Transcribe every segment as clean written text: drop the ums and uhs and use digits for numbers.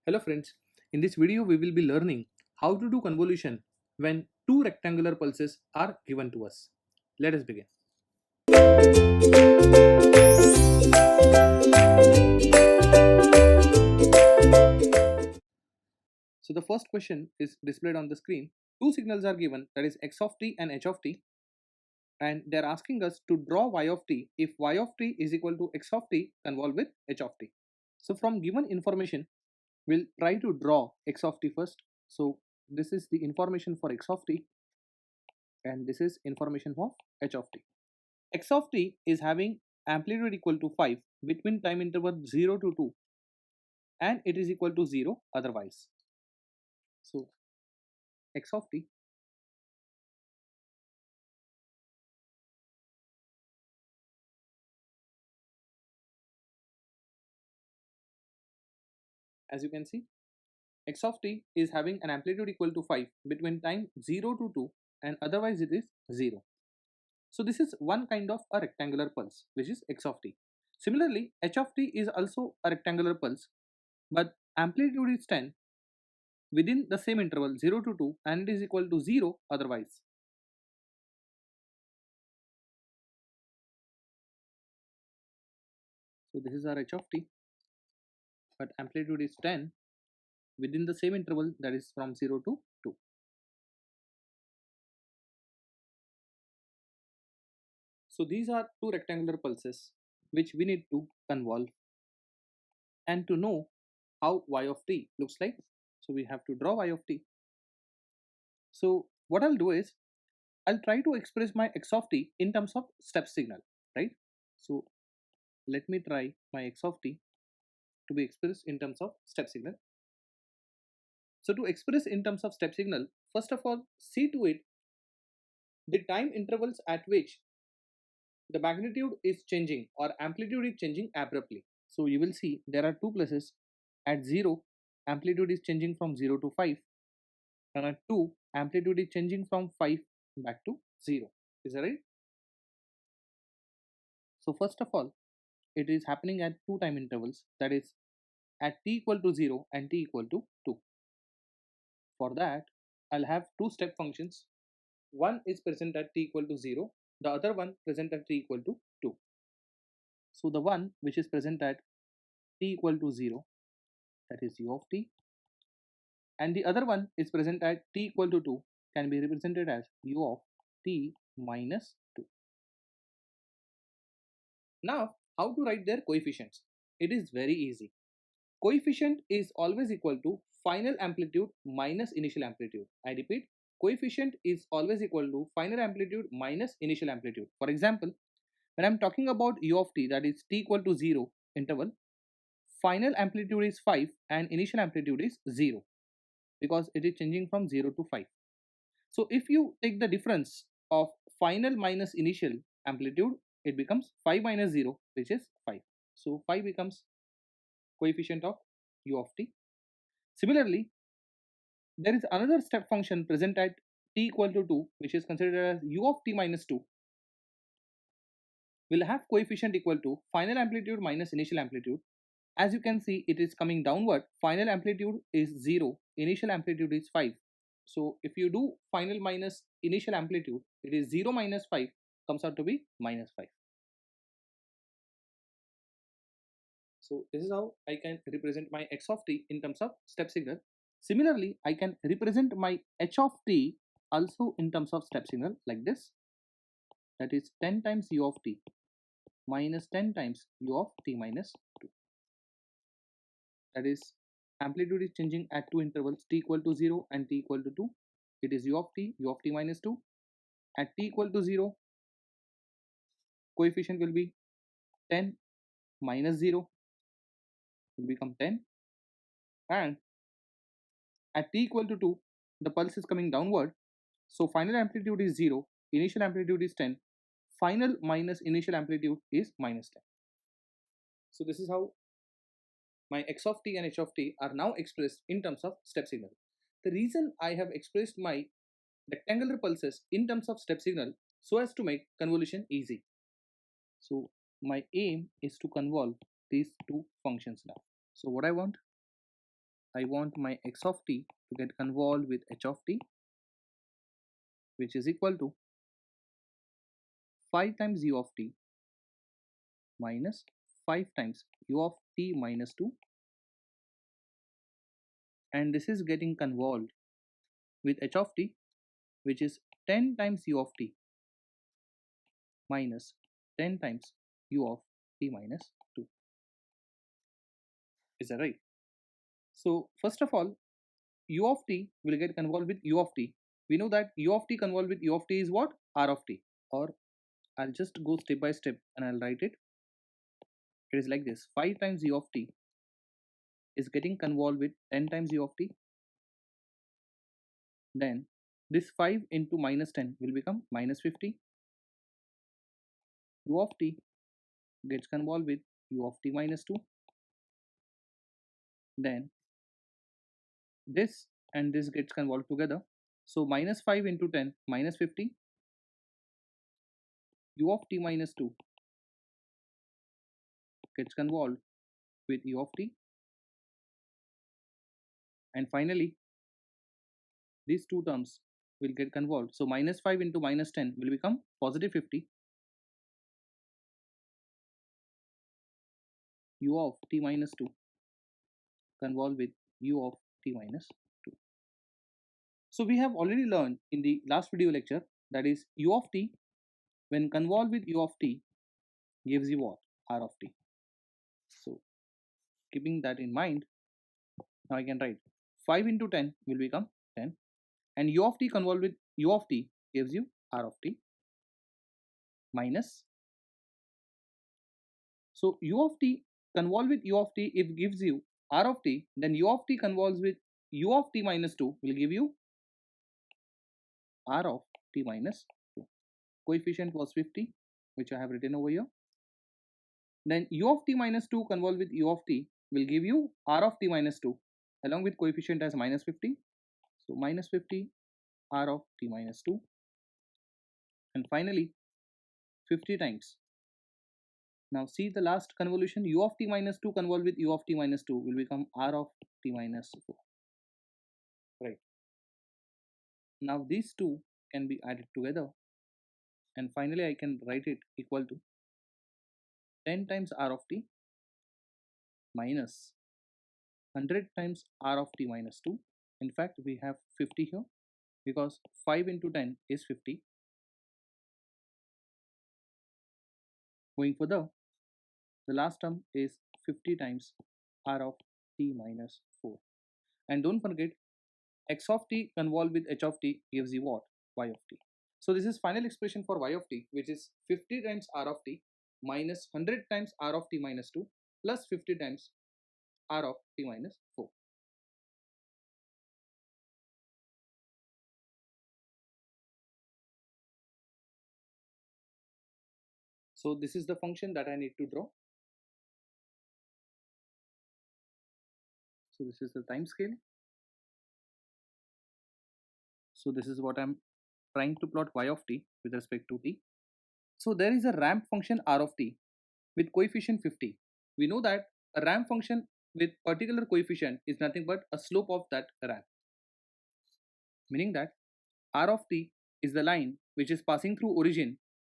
Hello friends, in this video we will be learning how to do convolution when two rectangular pulses are given to us. Let us begin. So the first question is displayed on the screen. Two signals are given, that is x of t and h of t, and they are asking us to draw y of t if y of t is equal to x of t convolved with h of t. So from given information we'll try to draw x of t first. So this is the information for x of t and this is information of h of t. X of t is having amplitude equal to 5 between time interval 0 to 2 and it is equal to 0 otherwise. So x of t as you can see, x of t is having an amplitude equal to 5 between time 0 to 2 and otherwise it is 0. So this is one kind of a rectangular pulse which is x of t. Similarly, h of t is also a rectangular pulse but amplitude is 10 within the same interval 0 to 2 and it is equal to 0 otherwise. So this is our h of t but amplitude is 10 within the same interval, that is from 0 to 2. So these are two rectangular pulses which we need to convolve, and to know how y of t looks like, so we have to draw y of t. So what I'll do is I'll try to express my x of t in terms of step signal, right? So let me try my x of t to be expressed in terms of step signal. So to express in terms of step signal, first of all see to it the time intervals at which the magnitude is changing or amplitude is changing abruptly. So you will see there are two places. At 0 amplitude is changing from 0 to 5, and at 2 amplitude is changing from 5 back to 0. Is that right? So first of all it is happening at two time intervals, that is at t equal to 0 and t equal to 2. For that I'll have two step functions. One is present at t equal to 0, the other one present at t equal to 2. So the one which is present at t equal to 0, that is u of t, and the other one is present at t equal to 2, can be represented as u of t minus 2. Now how to write their coefficients? It is very easy. Coefficient is always equal to final amplitude minus initial amplitude. I repeat, coefficient is always equal to final amplitude minus initial amplitude. For example, when I'm talking about u of t, that is t equal to 0 interval, final amplitude is 5 and initial amplitude is 0 because it is changing from 0 to 5. So if you take the difference of final minus initial amplitude, it becomes 5 minus 0, which is 5. So 5 becomes coefficient of u of t. Similarly, there is another step function present at t equal to 2, which is considered as u of t minus 2. Will have coefficient equal to final amplitude minus initial amplitude. As you can see, it is coming downward. Final amplitude is 0, initial amplitude is 5. So if you do final minus initial amplitude, it is 0 minus 5 comes out to be minus 5. So this is how I can represent my x of t in terms of step signal. Similarly, I can represent my h of t also in terms of step signal like this. That is 10 times u of t minus 10 times u of t minus 2. That is amplitude is changing at two intervals t equal to 0 and t equal to 2. It is u of t minus 2. At t equal to 0, coefficient will be 10 minus 0 will become 10, and at t equal to 2 the pulse is coming downward, so final amplitude is 0, initial amplitude is 10, final minus initial amplitude is minus 10. So this is how my x of t and h of t are now expressed in terms of step signal. The reason I have expressed my rectangular pulses in terms of step signal so as to make convolution easy. So my aim is to convolve these two functions now. So what I want, I want my x of t to get convolved with h of t, which is equal to 5 times u of t minus 5 times u of t minus 2, and this is getting convolved with h of t, which is 10 times u of t minus 10 times u of t minus 2. Is that right? So first of all, u of t will get convolved with u of t. We know that u of t convolved with u of t is what? R of t. Or I'll just go step by step and I'll write it. It is like this: 5 times u of t is getting convolved with 10 times u of t. Then this 5 into minus 10 will become minus 50. U of t gets convolved with u of t minus 2. Then this and this gets convolved together. So minus 5 into 10 minus 50. U of t minus 2 gets convolved with u of t. And finally, these two terms will get convolved. So minus 5 into minus 10 will become positive 50. U of t minus 2 convolved with u of t minus 2. So we have already learned in the last video lecture, that is u of t when convolved with u of t gives you what? R of t. So keeping that in mind, now I can write 5 into 10 will become 10, and u of t convolved with u of t gives you R of t minus. So u of t convolved with u of t if gives you R of t, then u of t convolves with u of t minus 2 will give you R of t minus 2. Coefficient was 50, which I have written over here. Then u of t minus 2 convolved with u of t will give you R of t minus 2 along with coefficient as minus 50. So minus 50 R of t minus 2, and finally 50 times. Now see the last convolution, u of t minus 2 convolved with u of t minus 2 will become R of t minus 4. Right. Now these two can be added together, and finally I can write it equal to 10 times R of t minus 100 times R of t minus 2. In fact, we have 50 here because 5 into 10 is 50. Going further, the last term is 50 times R of t minus 4. And don't forget, x of t convolved with h of t gives you what? Y of t. So this is final expression for y of t, which is 50 times R of t minus 100 times R of t minus 2 plus 50 times R of t minus 4. So this is the function that I need to draw. So this is the time scale. So this is what I'm trying to plot y of t with respect to t. So there is a ramp function R of t with coefficient 50. We know that a ramp function with particular coefficient is nothing but a slope of that ramp, meaning that R of t is the line which is passing through origin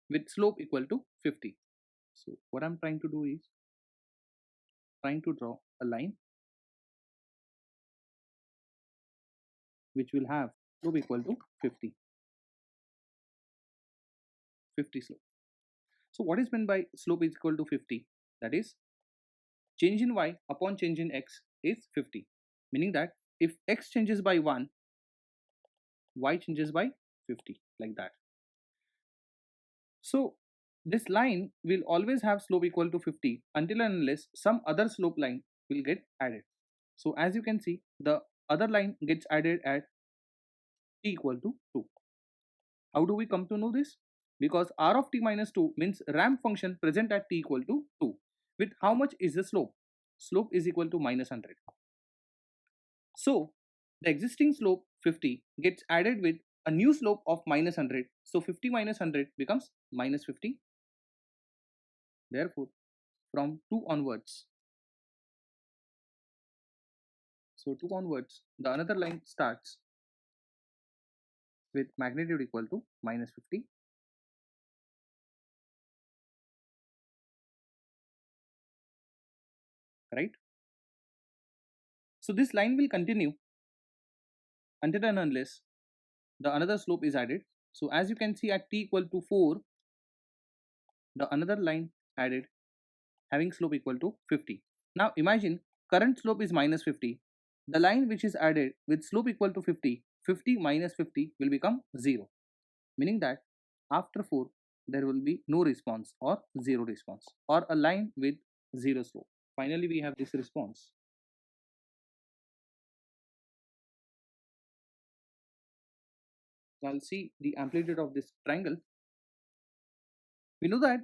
with slope equal to 50. So what I'm trying to do is trying to draw a line which will have slope equal to 50 slope. So what is meant by slope is equal to 50? That is, change in y upon change in x is 50, meaning that if x changes by 1, y changes by 50, like that. So this line will always have slope equal to 50 until and unless some other slope line will get added. So as you can see, the other line gets added at t equal to 2. How do we come to know this? Because R of t minus 2 means ramp function present at t equal to 2. With how much is the slope? Slope is equal to minus 100. So the existing slope 50 gets added with a new slope of minus 100. So 50 minus 100 becomes minus 50. Therefore, from 2 onwards, So 2 onwards, the another line starts with magnitude equal to minus 50, right? So this line will continue until and unless the another slope is added. So as you can see, at t equal to 4, the another line added having slope equal to 50. Now imagine current slope is minus 50. The line which is added with slope equal to 50, 50 minus 50 will become 0, meaning that after 4 there will be no response or 0 response, or a line with 0 slope. Finally we have this response. Now I'll see the amplitude of this triangle. We know that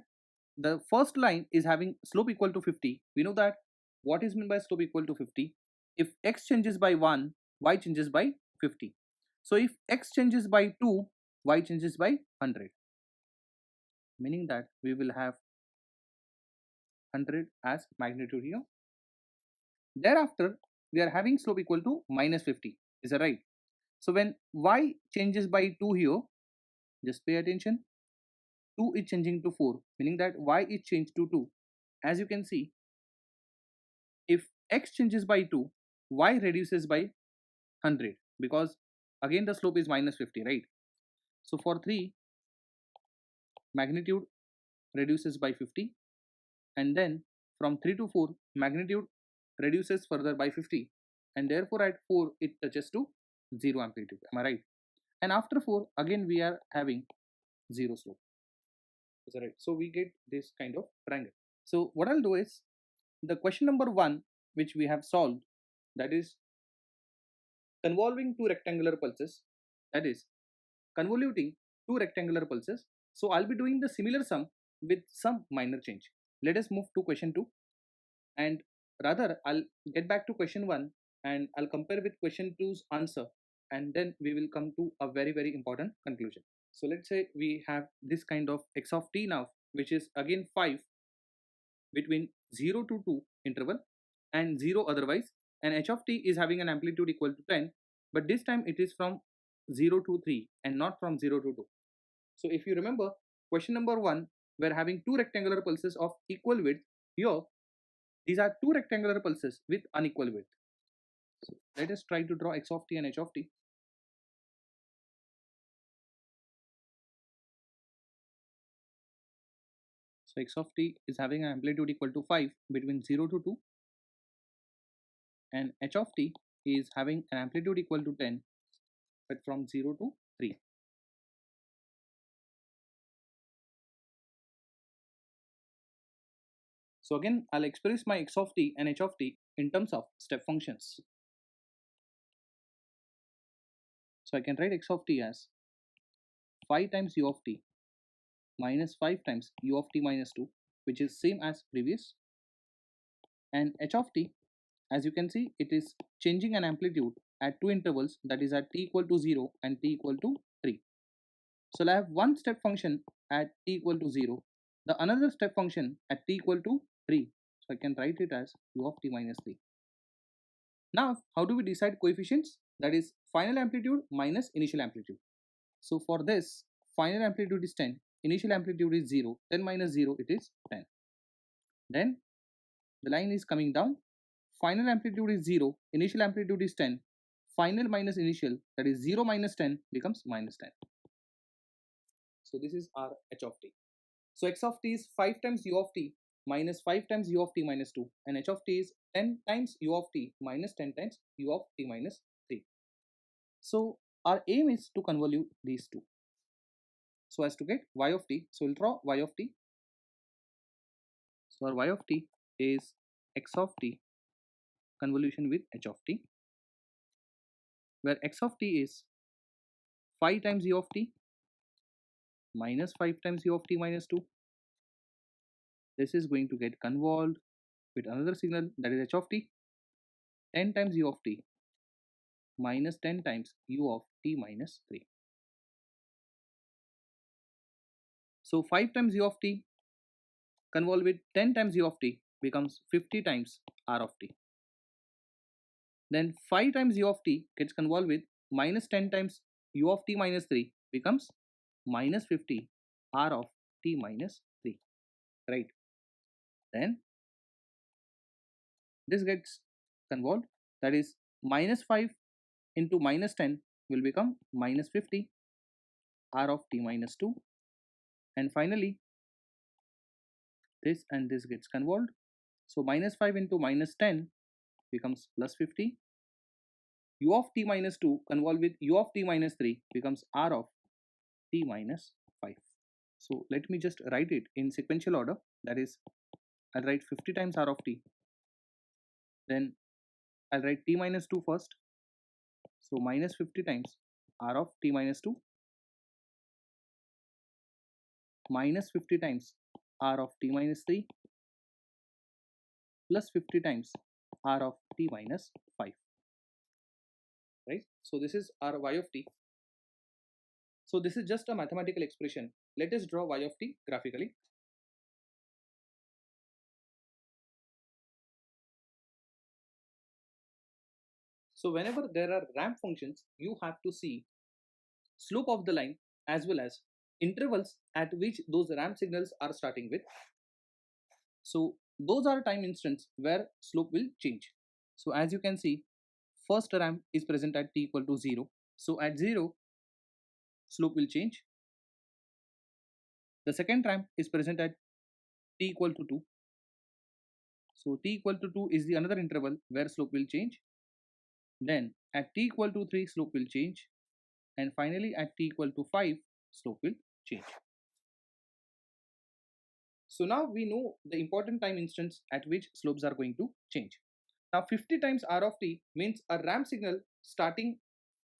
the first line is having slope equal to 50. We know that what is meant by slope equal to 50. If x changes by 1, y changes by 50. So if x changes by 2, y changes by 100, meaning that we will have 100 as magnitude here. Thereafter we are having slope equal to minus 50. Is that right? So when y changes by 2 here, just pay attention, 2 is changing to 4, meaning that y is changed to 2. As you can see, if x changes by 2, y reduces by 100, because again the slope is minus 50, right? So for 3, magnitude reduces by 50, and then from 3 to 4, magnitude reduces further by 50, and therefore at 4 it touches to 0 amplitude. Am I right? And after 4 again we are having 0 slope. Is that right? So we get this kind of triangle. So what I'll do is, the question number 1 which we have solved, that is convolving two rectangular pulses, that is convoluting two rectangular pulses. So I'll be doing the similar sum with some minor change. Let us move to question 2, and rather I'll get back to question 1 and I'll compare with question two's answer, and then we will come to a very important conclusion. So let's say we have this kind of x of t now, which is again 5 between 0 to 2 interval and 0 otherwise, and h of t is having an amplitude equal to 10, but this time it is from 0 to 3 and not from 0 to 2. So if you remember question number 1, we're having two rectangular pulses of equal width. Here these are two rectangular pulses with unequal width. So let us try to draw x of t and h of t. So x of t is having an amplitude equal to 5 between 0 to 2, and h of t is having an amplitude equal to 10 but from 0 to 3. So again I'll express my x of t and h of t in terms of step functions. So I can write x of t as 5 times u of t minus 5 times u of t minus 2, which is same as previous, and h of t, as you can see, it is changing an amplitude at two intervals, that is at t equal to 0 and t equal to 3. So I have one step function at t equal to 0, the another step function at t equal to 3. So I can write it as u of t minus 3. Now how do we decide coefficients? That is final amplitude minus initial amplitude. So for this, final amplitude is 10, initial amplitude is 0, 10 minus 0 it is 10. Then the line is coming down, final amplitude is 0, initial amplitude is 10, final minus initial, that is 0 minus 10 becomes minus 10. So this is our h of t. So x of t is 5 times u of t minus 5 times u of t minus 2, and h of t is 10 times u of t minus 10 times u of t minus 3. So our aim is to convolve these two so as to get y of t. So we'll draw y of t. So our y of t is x of t convolution with h of t, where x of t is 5 times u of t minus 5 times u of t minus 2. This is going to get convolved with another signal, that is h of t, 10 times u of t minus 10 times u of t minus 3. So 5 times u of t convolved with 10 times u of t becomes 50 times r of t. Then 5 times u of t gets convolved with minus 10 times u of t minus 3 becomes minus 50 r of t minus 3, right? Then this gets convolved, that is minus 5 into minus 10 will become minus 50 r of t minus 2, and finally this and this gets convolved, so minus 5 into minus 10 becomes plus 50, u of t minus 2 convolved with u of t minus 3 becomes r of t minus 5. So let me just write it in sequential order, that is I'll write 50 times r of t, then I'll write t minus 2 first, so minus 50 times r of t minus 2 minus 50 times r of t minus 3 plus 50 times r of t minus 5, right? So this is our y of t. So this is just a mathematical expression. Let us draw y of t graphically. So whenever there are ramp functions, you have to see slope of the line as well as intervals at which those ramp signals are starting with. So those are time instants where slope will change. So as you can see, first ramp is present at t equal to 0. So at 0, slope will change. The second ramp is present at t equal to 2. So t equal to 2 is the another interval where slope will change. Then at t equal to 3, slope will change. And finally at t equal to 5, slope will change. So now we know the important time instants at which slopes are going to change. Now 50 times r of t means a ramp signal starting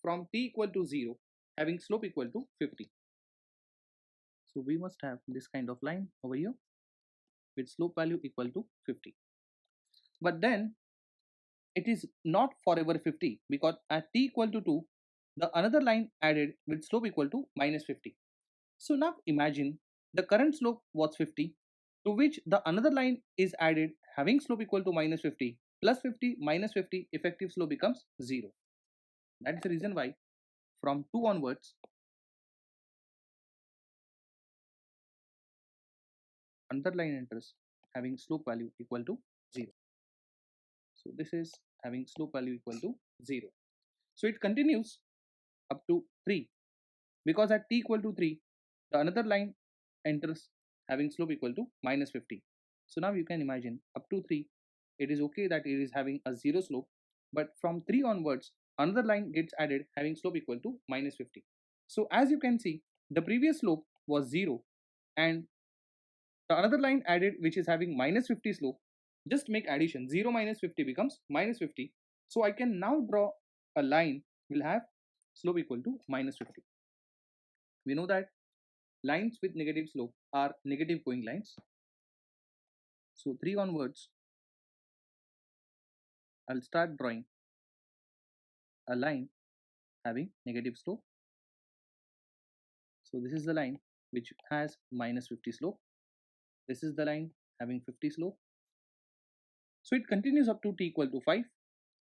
from t equal to 0 having slope equal to 50. So we must have this kind of line over here with slope value equal to 50. But then it is not forever 50, because at t equal to 2, the another line added with slope equal to minus 50. So now imagine the current slope was 50, to which the another line is added having slope equal to minus 50, plus 50 minus 50, effective slope becomes 0. That is the reason why from 2 onwards another line enters having slope value equal to 0. So this is having slope value equal to 0. So it continues up to 3, because at t equal to 3, the another line enters having slope equal to minus 50. So now you can imagine up to 3, it is okay that it is having a 0 slope, but from 3 onwards, another line gets added having slope equal to minus 50. So as you can see, the previous slope was 0, and the another line added which is having minus 50 slope, just make addition, 0 minus 50 becomes minus 50. So I can now draw a line will have slope equal to minus 50. We know that lines with negative slope are negative going lines. So 3 onwards, I'll start drawing a line having negative slope. So this is the line which has minus 50 slope. This is the line having 50 slope. So it continues up to t equal to 5.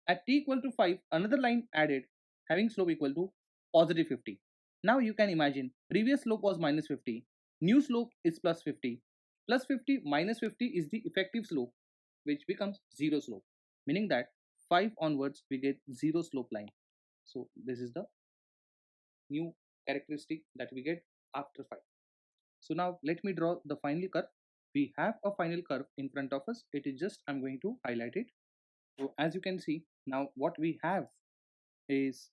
At t equal to 5, another line added having slope equal to positive 50. Now you can imagine previous slope was minus 50, new slope is plus 50. Plus 50 minus 50 is the effective slope, which becomes 0 slope, meaning that 5 onwards we get 0 slope line. So this is the new characteristic that we get after 5. So now let me draw the final curve. We have a final curve in front of us. It is just I'm going to highlight it. So as you can see, now what we have is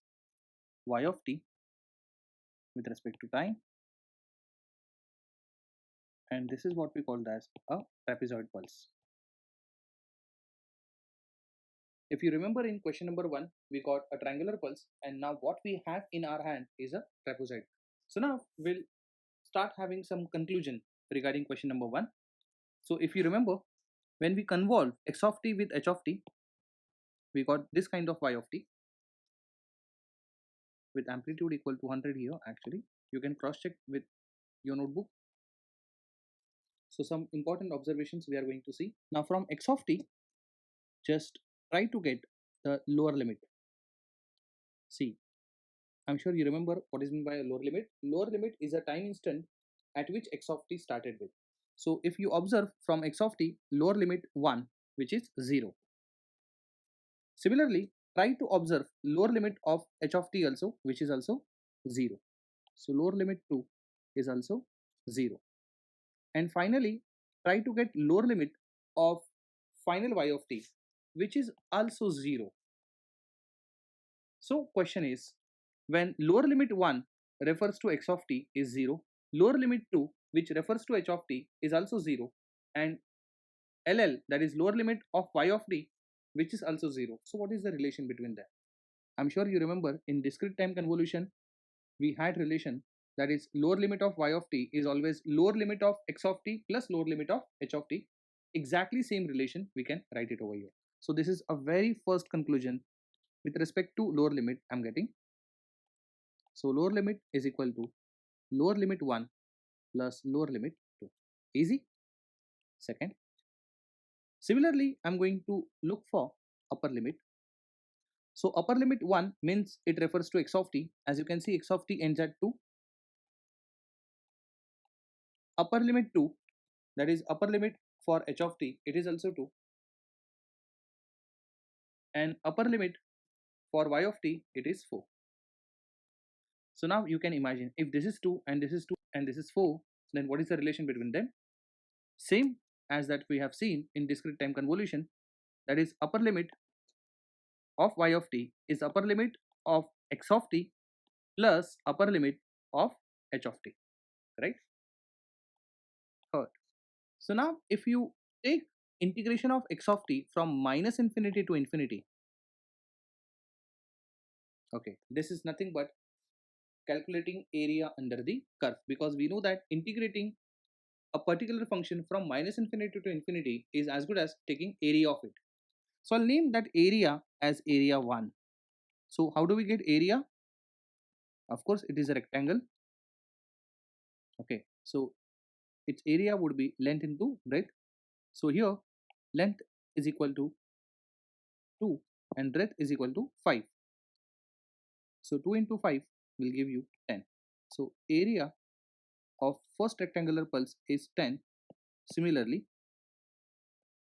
y of t with respect to time, and this is what we called as a trapezoid pulse. If you remember in question number 1, we got a triangular pulse, and now what we have in our hand is a trapezoid. So now we'll start having some conclusion regarding question number 1. So if you remember, when we convolve x of t with h of t, we got this kind of y of t with amplitude equal to 100 here. Actually, you can cross check with your notebook. So some important observations we are going to see. Now from x of t, just try to get the lower limit. See, I'm sure you remember what is meant by a lower limit. Lower limit is a time instant at which x of t started with. So if you observe from x of t, lower limit 1, which is 0. Similarly, try to observe lower limit of h of t also, which is also 0. So lower limit 2 is also 0. And finally, try to get lower limit of final y of t, which is also 0. So question is, when lower limit 1 refers to x of t is 0, lower limit 2 which refers to h of t is also 0, and LL, that is lower limit of y of t, which is also 0. So what is the relation between them? I'm sure you remember in discrete time convolution we had relation, that is lower limit of y of t is always lower limit of x of t plus lower limit of h of t. Exactly same relation we can write it over here. So this is a very first conclusion with respect to lower limit I'm getting. So lower limit is equal to lower limit 1 plus lower limit 2. Easy. Second, similarly I'm going to look for upper limit. So upper limit 1 means it refers to x of t. As you can see, x of t ends at 2. Upper limit 2, that is upper limit for h of t, it is also 2. And upper limit for y of t, it is 4. So now you can imagine, if this is 2 and this is 2 and this is 4, then what is the relation between them? Same as that we have seen in discrete time convolution, that is upper limit of y of t is upper limit of x of t plus upper limit of h of t, right? Third. So now if you take integration of x of t from minus infinity to infinity, okay, this is nothing but calculating area under the curve, because we know that integrating a particular function from minus infinity to infinity is as good as taking area of it. So I'll name that area as area 1. So how do we get area? Of course, it is a rectangle. Okay, so its area would be length into breadth. So here length is equal to 2 and breadth is equal to 5. So 2 into 5 will give you 10. So area of first rectangular pulse is 10. Similarly,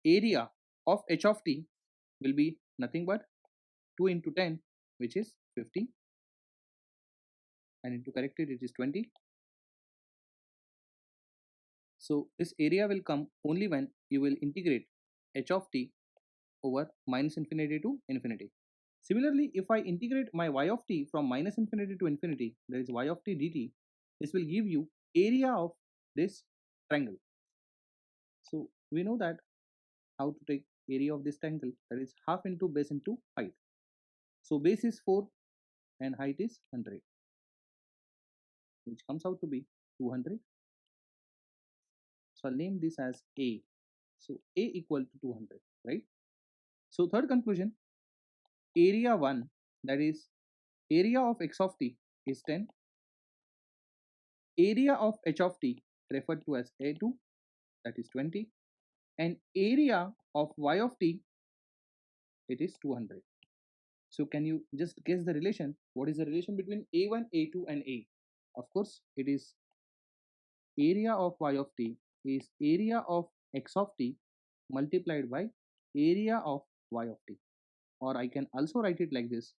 area of h of t will be nothing but 2 into 10, which is 50, and into corrected it is 20. So this area will come only when you will integrate h of t over minus infinity to infinity. Similarly, if I integrate my y of t from minus infinity to infinity, that is y of t dt, this will give you area of this triangle. So we know that how to take area of this triangle, that is half into base into height. So base is 4 and height is 100, which comes out to be 200. So I'll name this as A. So A equal to 200, right? So third conclusion, area 1, that is area of x of t is 10. Area of h of t referred to as A2, that is 20. And area of y of t, it is 200. So can you just guess the relation? What is the relation between A1, A2 and A? Of course, it is area of y of t is area of x of t multiplied by area of y of t. Or I can also write it like this: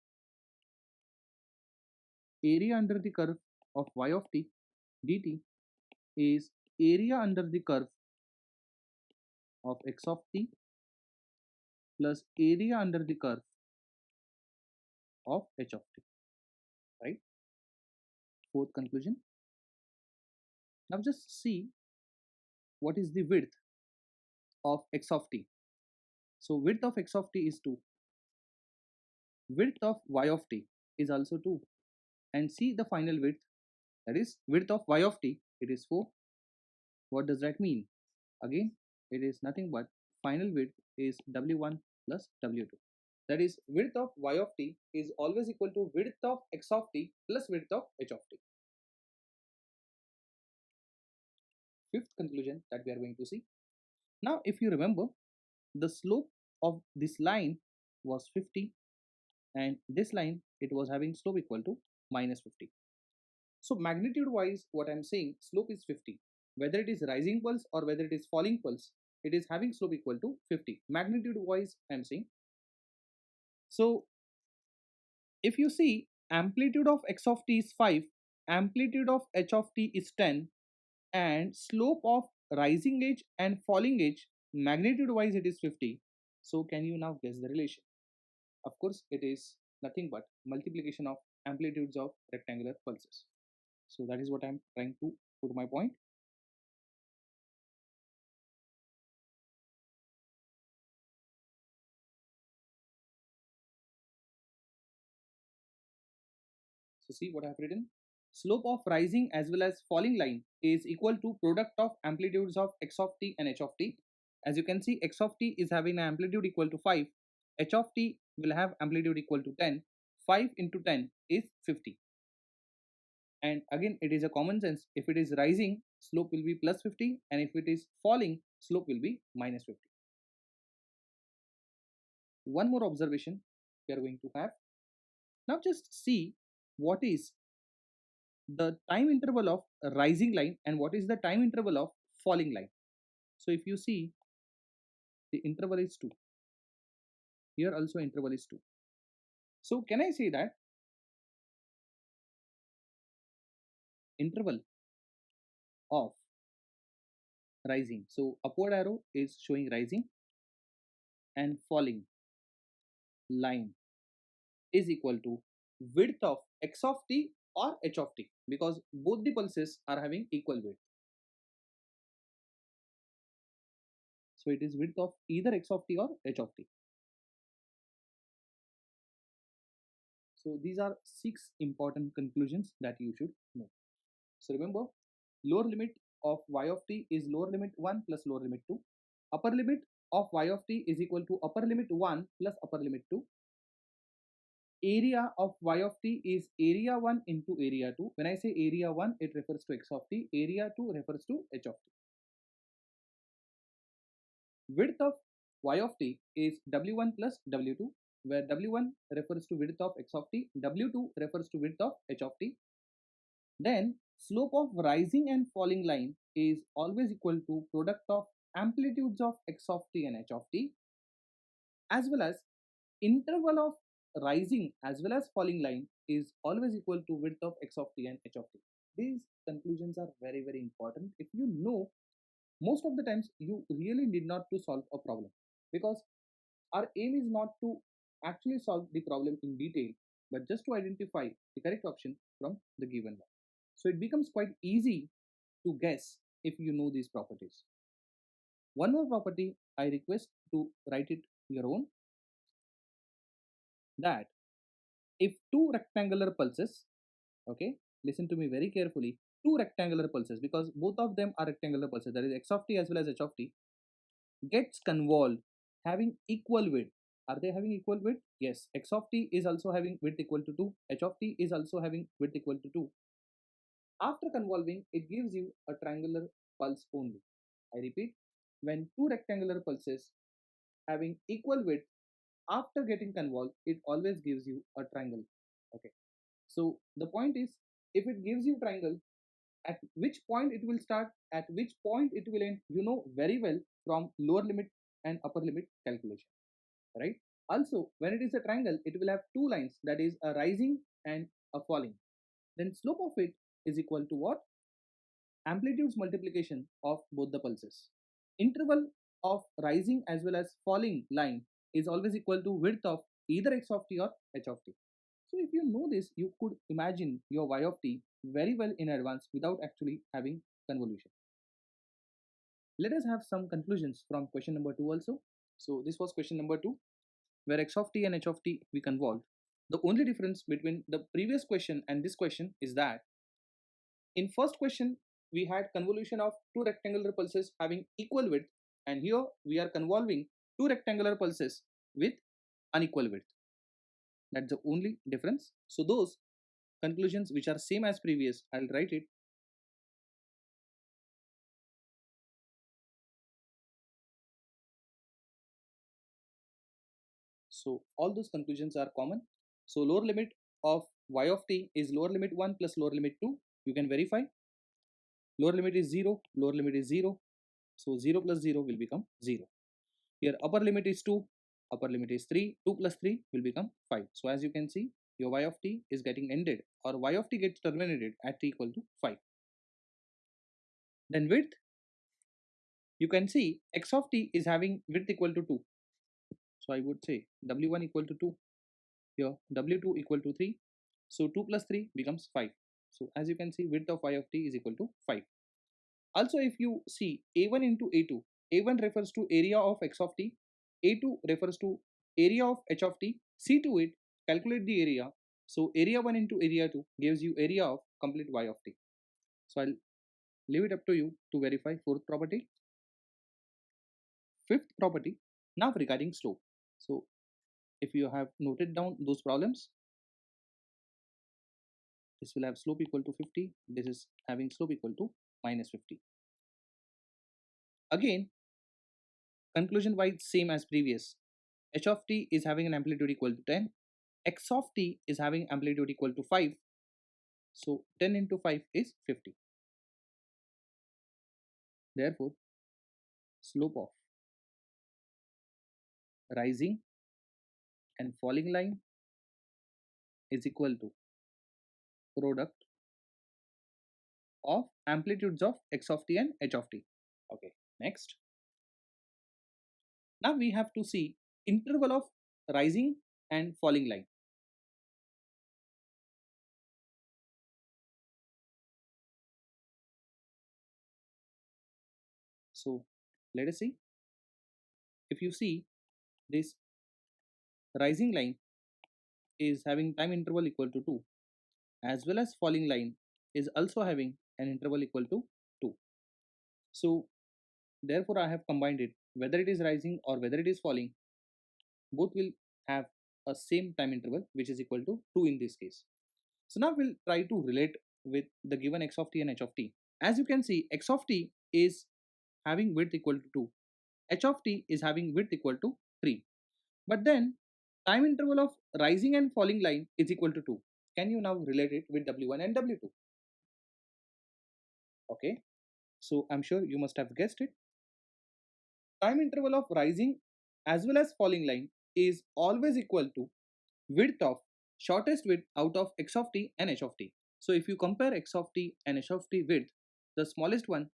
area under the curve of y of t dt is area under the curve of x of t plus area under the curve of h of t, right? Fourth conclusion. Now just see what is the width of x of t. So width of x of t is 2. Width of y of t is also 2. And see the final width, that is width of y of t, it is 4. What does that mean? Again, it is nothing but final width is w1 plus w2. That is width of y of t is always equal to width of x of t plus width of h of t. Fifth conclusion that we are going to see. Now if you remember, the slope of this line was 50, and this line it was having slope equal to minus 50. So magnitude wise, what I'm saying, slope is 50. Whether it is rising pulse or whether it is falling pulse, it is having slope equal to 50. Magnitude wise, I'm saying. So if you see, amplitude of x of t is 5, amplitude of h of t is 10, and slope of rising edge and falling edge, magnitude wise it is 50. So can you now guess the relation? Of course, it is nothing but multiplication of amplitudes of rectangular pulses. So that is what I'm trying to put my point. So see what I have written. Slope of rising as well as falling line is equal to product of amplitudes of x of t and h of t. As you can see, x of t is having an amplitude equal to 5, h of t will have amplitude equal to 10. 5 into 10 is 50. And again, it is a common sense. If it is rising, slope will be plus 50, and if it is falling, slope will be minus 50. One more observation we are going to have. Now just see what is the time interval of rising line and what is the time interval of falling line. So if you see, the interval is 2. Here also interval is 2. So can I say that interval of rising, so upward arrow is showing rising and falling line is equal to width of x of t or h of t, because both the pulses are having equal width. So it is width of either x of t or h of t. So these are 6 important conclusions that you should know. So remember, lower limit of y of t is lower limit 1 plus lower limit 2. Upper limit of y of t is equal to upper limit 1 plus upper limit 2. Area of y of t is area 1 into area 2. When I say area 1, it refers to x of t. Area 2 refers to h of t. Width of y of t is w1 plus w2, where w1 refers to width of x of t, w2 refers to width of h of t. Then slope of rising and falling line is always equal to product of amplitudes of x of t and h of t, as well as interval of rising as well as falling line is always equal to width of x of t and h of t. These conclusions are very, very important. If you know, most of the times you really need not to solve a problem, because our aim is not to actually solve the problem in detail, but just to identify the correct option from the given one. So it becomes quite easy to guess if you know these properties. One more property I request to write it your own, that if two rectangular pulses, okay, listen to me very carefully, two rectangular pulses, because both of them are rectangular pulses, that is x of t as well as h of t, gets convolved having equal width. Are they having equal width? Yes. X of t is also having width equal to 2. H of t is also having width equal to 2. After convolving, it gives you a triangular pulse only. I repeat, when two rectangular pulses having equal width, after getting convolved, it always gives you a triangle. Okay. So the point is, if it gives you triangle, at which point it will start, at which point it will end, you know very well from lower limit and upper limit calculation, right? Also, when it is a triangle, it will have two lines, that is a rising and a falling. Then slope of it is equal to what? Amplitudes multiplication of both the pulses. Interval of rising as well as falling line is always equal to width of either x of t or h of t. So if you know this, you could imagine your y of t very well in advance without actually having convolution. Let us have some conclusions from question number 2 also. So this was question number 2, where x of t and h of t we convolved. The only difference between the previous question and this question is that in first question we had convolution of two rectangular pulses having equal width, and here we are convolving two rectangular pulses with unequal width. That's the only difference. So those conclusions which are same as previous, I'll write it. So all those conclusions are common. So lower limit of y of t is lower limit 1 plus lower limit 2. You can verify. Lower limit is 0, lower limit is 0. So 0 plus 0 will become 0. Here upper limit is 2, upper limit is 3, 2 plus 3 will become 5. So as you can see, your y of t is getting ended, or y of t gets terminated at t equal to 5. Then width, you can see x of t is having width equal to 2. So I would say w1 equal to 2, here w2 equal to 3. So 2 plus 3 becomes 5. So as you can see, width of y of t is equal to 5. Also, if you see a1 into a2, a1 refers to area of x of t, a2 refers to area of h of t. See to it, calculate the area. So area 1 into area 2 gives you area of complete y of t. So I'll leave it up to you to verify fourth property. Fifth property, now regarding slope. So if you have noted down those problems, this will have slope equal to 50, this is having slope equal to minus 50. Again, conclusion wise same as previous. H of t is having an amplitude equal to 10, x of t is having amplitude equal to 5, so 10 into 5 is 50. Therefore, slope of rising and falling line is equal to product of amplitudes of x of t and h of t. Okay, next. Now we have to see interval of rising and falling line. So let us see. If you see, this rising line is having time interval equal to 2, as well as falling line is also having an interval equal to 2. So therefore I have combined it, whether it is rising or whether it is falling, both will have a same time interval which is equal to 2 in this case. So now we'll try to relate with the given x of t and h of t. As you can see, x of t is having width equal to 2, h of t is having width equal to 3. But then time interval of rising and falling line is equal to 2. Can you now relate it with w1 and w2? Okay, so I'm sure you must have guessed it. Time interval of rising as well as falling line is always equal to width of shortest width out of x of t and h of t. So if you compare x of t and h of t width, the smallest one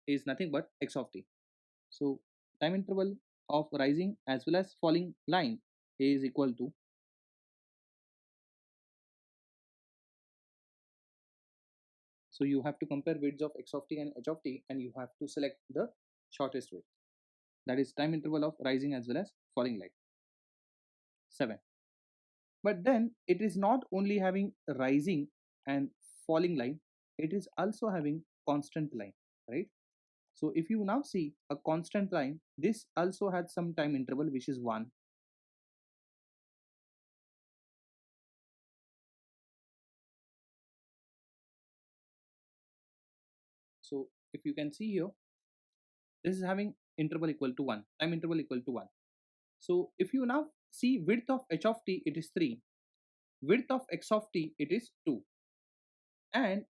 is nothing but x of t. So time interval of rising as well as falling line is equal to so you have to compare widths of x of t and h of t, and you have to select the shortest width. That is time interval of rising as well as falling line. 7. But then it is not only having rising and falling line, it is also having constant line, right? So if you now see a constant line, this also has some time interval which is 1. So if you can see here, this is having interval equal to 1, time interval equal to 1. So if you now see width of h of t, it is 3, width of x of t, it is 2, and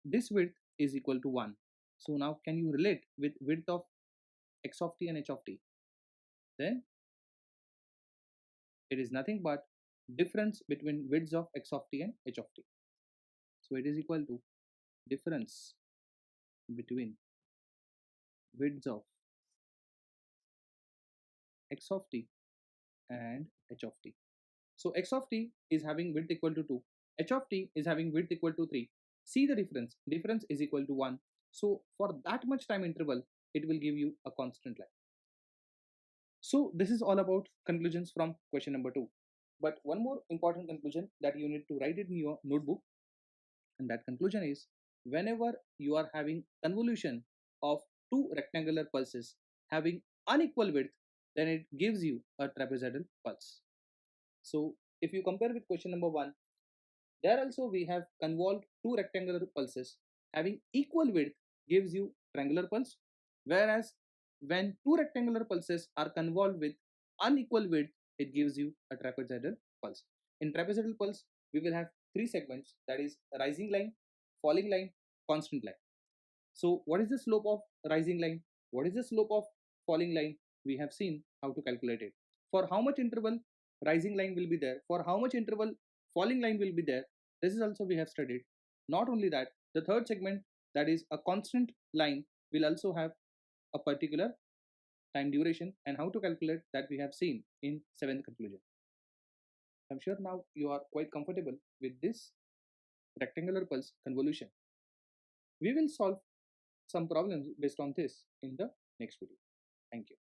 this width is equal to 1. So now can you relate with width of x of t and h of t? Then it is nothing but difference between widths of x of t and h of t. So it is equal to difference between widths of x of t and h of t. So x of t is having width equal to 2, h of t is having width equal to 3. See the difference, difference is equal to 1. So for that much time interval, it will give you a constant line. So this is all about conclusions from question number 2. But one more important conclusion that you need to write it in your notebook, and that conclusion is whenever you are having convolution of two rectangular pulses having unequal width, then it gives you a trapezoidal pulse. So if you compare with question number 1, there also we have convolved two rectangular pulses having equal width gives you triangular pulse, whereas when two rectangular pulses are convolved with unequal width, it gives you a trapezoidal pulse. In trapezoidal pulse, we will have three segments, that is rising line, falling line, constant line. So what is the slope of rising line? What is the slope of falling line? We have seen how to calculate it. For how much interval rising line will be there? For how much interval falling line will be there? This is also we have studied. Not only that, the third segment, that is a constant line, will also have a particular time duration, and how to calculate that we have seen in seventh conclusion. I'm sure now you are quite comfortable with this rectangular pulse convolution. We will solve some problems based on this in the next video. Thank you.